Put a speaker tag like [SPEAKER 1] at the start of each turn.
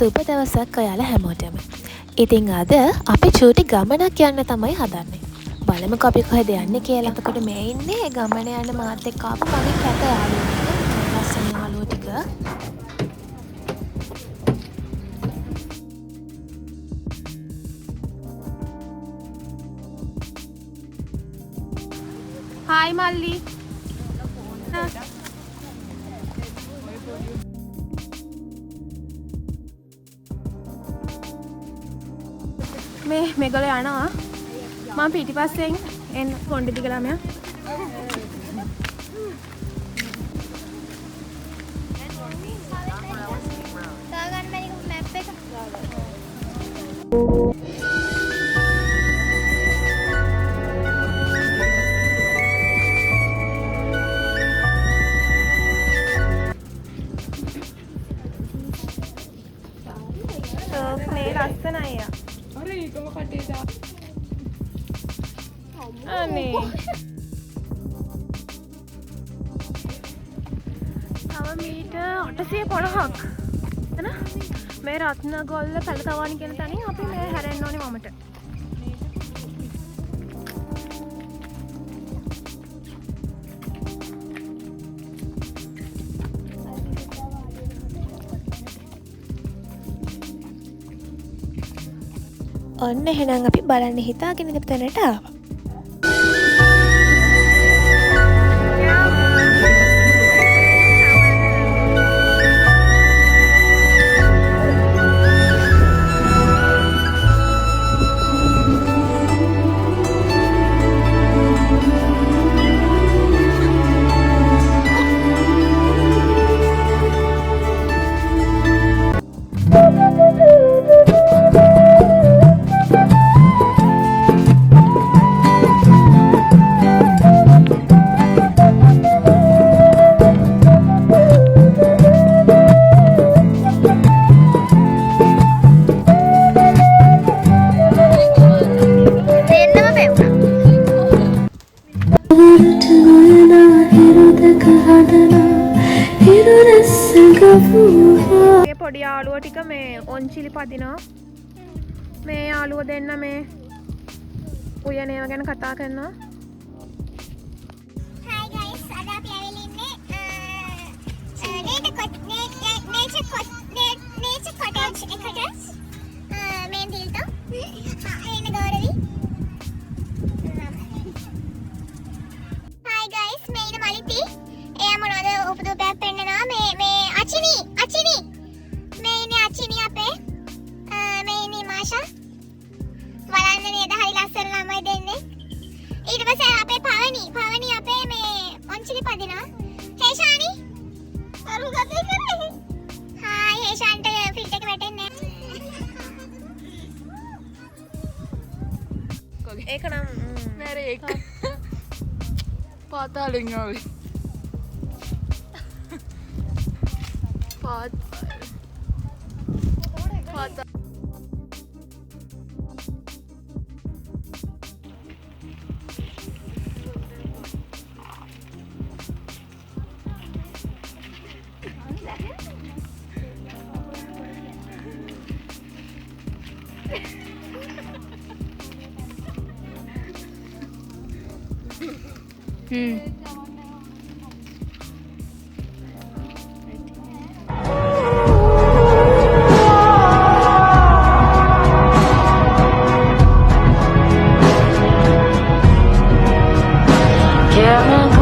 [SPEAKER 1] සුබ දවසක් ඔයාලා හැමෝටම. ඉතින් අද අපි චූටි ගමනක් යන්න තමයි හදන්නේ. බලමුකෝ අපි කොහෙද යන්නේ කියලා. එතකොට මේ ඉන්නේ ගමන යන මාත් එක්ක ආපු මගේ කැත යාළුවෝ. ලස්සන යාළුවෝ ටික.
[SPEAKER 2] Hi Malli. මේගොල්ලෝ යනවා. මම පිටිපස්සෙන් එන්න කොණ්ඩේ දිග ළමයා. දාගන්න මැනික මැප් එක. මේ ලස්සන අයියා.
[SPEAKER 3] අර ඒකම කටේ දා.
[SPEAKER 2] අනේ. තව මීටර් 850ක්. එන මේ රත්නගොල්ල පැලතවානි කියන තැනින් අපි මේ හැරෙන්න ඕනේ වමට.
[SPEAKER 1] ඔන්න එහෙනම් අපි බලන්න හිතාගෙන ඉඳපු තැනට ආවා.
[SPEAKER 2] මේ පොඩි යාළුවෝ ටික මේ ඔන්චිලි පදිනවා. මේ යාළුවෝ දෙන්න මේ උයනේව ගැන කතා කරනවා.
[SPEAKER 4] Hi guys, අද අපි ඇවිල්ලා ඉන්නේ nature cottage එකට. මේ දිල්තෝ එන්න ගෞරවි. Hi guys, මේ ඉන්න මලිති. එයා මොනවද උපදූපයක් පෙන්නනවා. මේ අචිනි මේ ඉන්නේ අචිනි අපේ. මේ ඉන්නේ මාෂා. බලන්න නේද හරි ලස්සන ළමයි දෙන්නේ. ඊට පස්සේ අපේ පවනි අපේ මේ ඔන්චිලි පදිනවා. හේෂානි අරු ගතේ කරේ. හායි හේෂාන්ට ෆිල්ට් එක වැටෙන්නේ
[SPEAKER 3] කොගේ
[SPEAKER 2] ඒක නම්
[SPEAKER 3] නෑර ඒක පාතාලෙන් ආවේ. පාතා
[SPEAKER 5] Chemical